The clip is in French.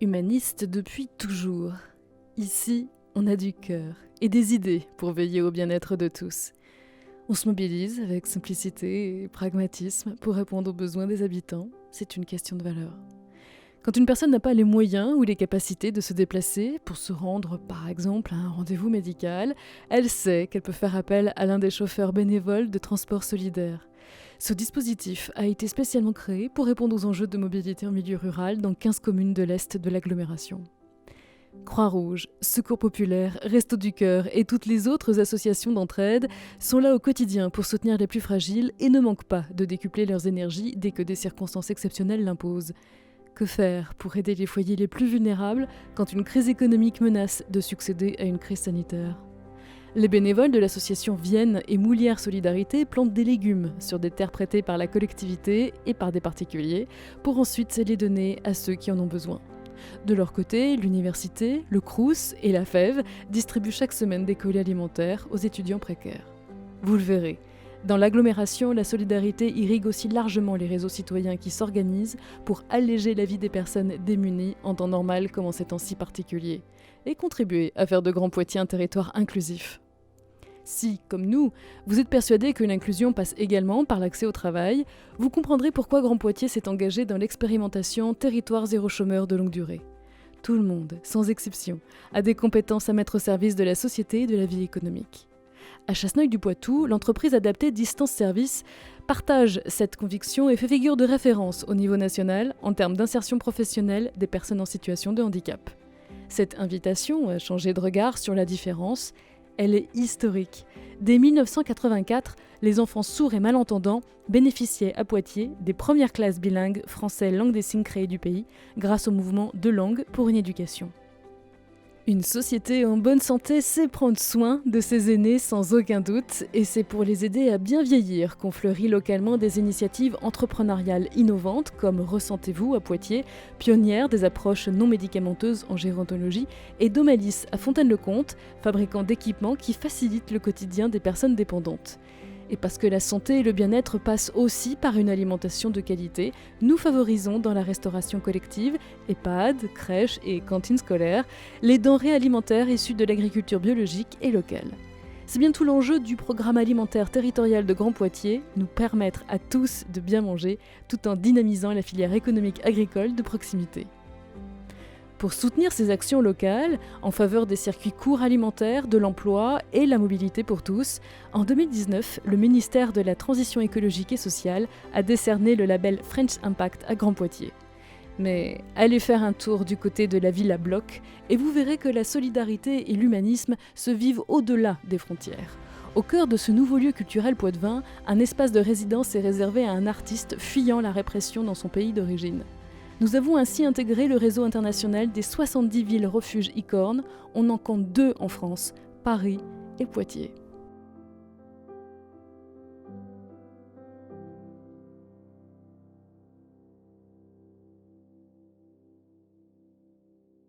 Humaniste depuis toujours. Ici, on a du cœur et des idées pour veiller au bien-être de tous. On se mobilise avec simplicité et pragmatisme pour répondre aux besoins des habitants. C'est une question de valeur. Quand une personne n'a pas les moyens ou les capacités de se déplacer pour se rendre, par exemple, à un rendez-vous médical, elle sait qu'elle peut faire appel à l'un des chauffeurs bénévoles de transport solidaire. Ce dispositif a été spécialement créé pour répondre aux enjeux de mobilité en milieu rural dans 15 communes de l'Est de l'agglomération. Croix-Rouge, Secours Populaire, Restos du Cœur et toutes les autres associations d'entraide sont là au quotidien pour soutenir les plus fragiles et ne manquent pas de décupler leurs énergies dès que des circonstances exceptionnelles l'imposent. Que faire pour aider les foyers les plus vulnérables quand une crise économique menace de succéder à une crise sanitaire ? Les bénévoles de l'association Vienne et Moulière Solidarité plantent des légumes sur des terres prêtées par la collectivité et par des particuliers pour ensuite les donner à ceux qui en ont besoin. De leur côté, l'université, le Crous et la FEV distribuent chaque semaine des colis alimentaires aux étudiants précaires. Vous le verrez, dans l'agglomération, la solidarité irrigue aussi largement les réseaux citoyens qui s'organisent pour alléger la vie des personnes démunies en temps normal comme en ces temps si particuliers, et contribuer à faire de Grand Poitiers un territoire inclusif. Si, comme nous, vous êtes persuadé que l'inclusion passe également par l'accès au travail, vous comprendrez pourquoi Grand Poitiers s'est engagé dans l'expérimentation Territoire zéro chômeur de longue durée. Tout le monde, sans exception, a des compétences à mettre au service de la société et de la vie économique. À Chasseneuil-du-Poitou, l'entreprise adaptée Distance Service partage cette conviction et fait figure de référence au niveau national en termes d'insertion professionnelle des personnes en situation de handicap. Cette invitation à changer de regard sur la différence, elle est historique. Dès 1984, les enfants sourds et malentendants bénéficiaient à Poitiers des premières classes bilingues français langue des signes créées du pays grâce au mouvement Deux langues pour une éducation. Une société en bonne santé sait prendre soin de ses aînés sans aucun doute, et c'est pour les aider à bien vieillir qu'on fleurit localement des initiatives entrepreneuriales innovantes comme Ressentez-vous à Poitiers, pionnière des approches non médicamenteuses en gérontologie, et Domalis à Fontaine-le-Comte, fabricant d'équipements qui facilitent le quotidien des personnes dépendantes. Et parce que la santé et le bien-être passent aussi par une alimentation de qualité, nous favorisons dans la restauration collective, EHPAD, crèches et cantines scolaires, les denrées alimentaires issues de l'agriculture biologique et locale. C'est bien tout l'enjeu du programme alimentaire territorial de Grand Poitiers, nous permettre à tous de bien manger tout en dynamisant la filière économique agricole de proximité. Pour soutenir ces actions locales, en faveur des circuits courts alimentaires, de l'emploi et la mobilité pour tous, en 2019, le ministère de la Transition écologique et sociale a décerné le label French Impact à Grand Poitiers. Mais allez faire un tour du côté de la Villa Bloch et vous verrez que la solidarité et l'humanisme se vivent au-delà des frontières. Au cœur de ce nouveau lieu culturel poitevin, un espace de résidence est réservé à un artiste fuyant la répression dans son pays d'origine. Nous avons ainsi intégré le réseau international des 70 villes refuges ICORN, on en compte 2 en France, Paris et Poitiers.